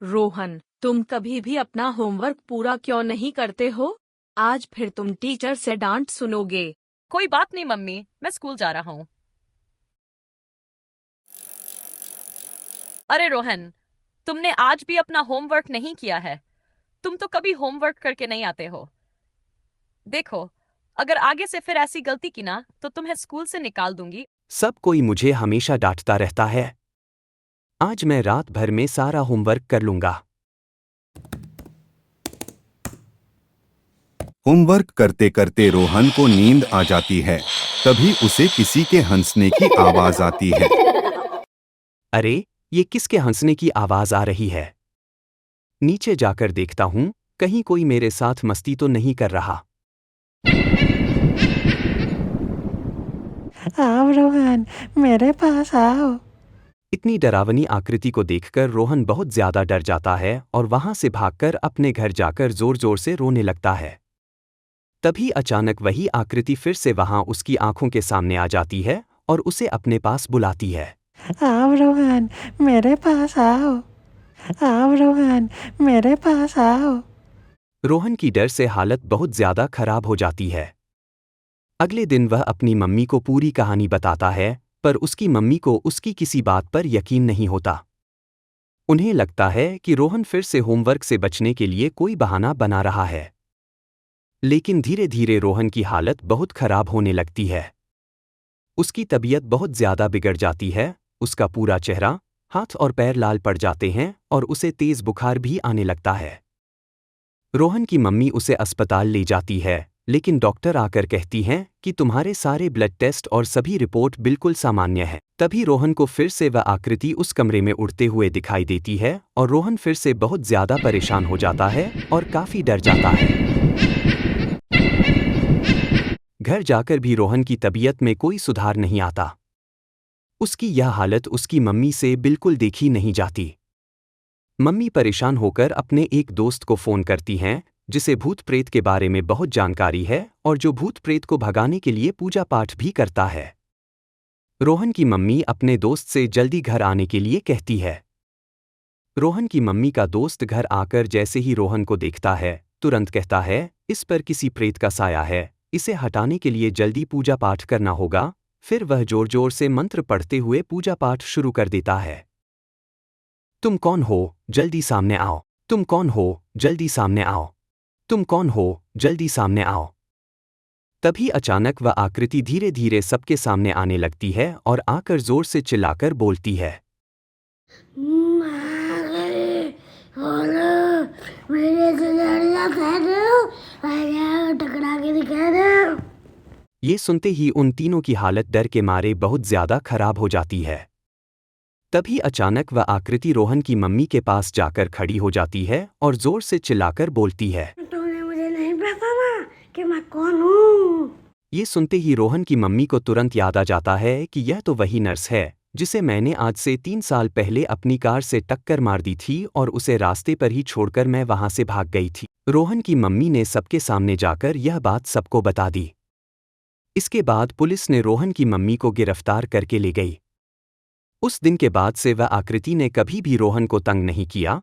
रोहन, तुम कभी भी अपना होमवर्क पूरा क्यों नहीं करते हो? आज फिर तुम टीचर से डांट सुनोगे। कोई बात नहीं मम्मी, मैं स्कूल जा रहा हूँ। अरे रोहन, तुमने आज भी अपना होमवर्क नहीं किया है। तुम तो कभी होमवर्क करके नहीं आते हो। देखो, अगर आगे से फिर ऐसी गलती की ना तो तुम्हें स्कूल से निकाल दूंगी। सब कोई मुझे हमेशा डांटता रहता है। आज मैं रात भर में सारा होमवर्क कर लूंगा। होमवर्क करते करते रोहन को नींद आ जाती है। तभी उसे किसी के हंसने की आवाज आती है। अरे, ये किसके हंसने की आवाज आ रही है? नीचे जाकर देखता हूँ, कहीं कोई मेरे साथ मस्ती तो नहीं कर रहा। आओ रोहन, मेरे पास आओ। इतनी डरावनी आकृति को देखकर रोहन बहुत ज्यादा डर जाता है और वहां से भागकर अपने घर जाकर जोर जोर से रोने लगता है। तभी अचानक वही आकृति फिर से वहां उसकी आंखों के सामने आ जाती है और उसे अपने पास बुलाती है। आओ रोहन, मेरे पास आओ। आओ रोहन, मेरे पास आओ। रोहन की डर से हालत बहुत ज्यादा खराब हो जाती है। अगले दिन वह अपनी मम्मी को पूरी कहानी बताता है, पर उसकी मम्मी को उसकी किसी बात पर यकीन नहीं होता। उन्हें लगता है कि रोहन फिर से होमवर्क से बचने के लिए कोई बहाना बना रहा है। लेकिन धीरे धीरे रोहन की हालत बहुत खराब होने लगती है। उसकी तबीयत बहुत ज्यादा बिगड़ जाती है, उसका पूरा चेहरा, हाथ और पैर लाल पड़ जाते हैं और उसे तेज बुखार भी आने लगता है। रोहन की मम्मी उसे अस्पताल ले जाती है, लेकिन डॉक्टर आकर कहती हैं कि तुम्हारे सारे ब्लड टेस्ट और सभी रिपोर्ट बिल्कुल सामान्य है। तभी रोहन को फिर से वह आकृति उस कमरे में उड़ते हुए दिखाई देती है और रोहन फिर से बहुत ज्यादा परेशान हो जाता है और काफी डर जाता है। घर जाकर भी रोहन की तबीयत में कोई सुधार नहीं आता। उसकी यह हालत उसकी मम्मी से बिल्कुल देखी नहीं जाती। मम्मी परेशान होकर अपने एक दोस्त को फोन करती हैं, जिसे भूत प्रेत के बारे में बहुत जानकारी है और जो भूत प्रेत को भगाने के लिए पूजा पाठ भी करता है। रोहन की मम्मी अपने दोस्त से जल्दी घर आने के लिए कहती है। रोहन की मम्मी का दोस्त घर आकर जैसे ही रोहन को देखता है, तुरंत कहता है, इस पर किसी प्रेत का साया है, इसे हटाने के लिए जल्दी पूजा पाठ करना होगा। फिर वह जोर जोर से मंत्र पढ़ते हुए पूजा पाठ शुरू कर देता है। तुम कौन हो, जल्दी सामने आओ। तुम कौन हो, जल्दी सामने आओ। तुम कौन हो, जल्दी सामने आओ। तभी अचानक वह आकृति धीरे धीरे सबके सामने आने लगती है और आकर जोर से चिल्लाकर बोलती है। ये सुनते ही उन तीनों की हालत डर के मारे बहुत ज्यादा खराब हो जाती है। तभी अचानक वह आकृति रोहन की मम्मी के पास जाकर खड़ी हो जाती है और जोर से चिल्लाकर बोलती है। तुमने मुझे नहीं बताना कि मैं कौन हूँ। ये सुनते ही रोहन की मम्मी को तुरंत याद आ जाता है कि यह तो वही नर्स है जिसे मैंने आज से 3 साल पहले अपनी कार से टक्कर मार दी थी और उसे रास्ते पर ही छोड़कर मैं वहां से भाग गई थी। रोहन की मम्मी ने सबके सामने जाकर यह बात सबको बता दी। इसके बाद पुलिस ने रोहन की मम्मी को गिरफ्तार करके ले गई। उस दिन के बाद से वह आकृति ने कभी भी रोहन को तंग नहीं किया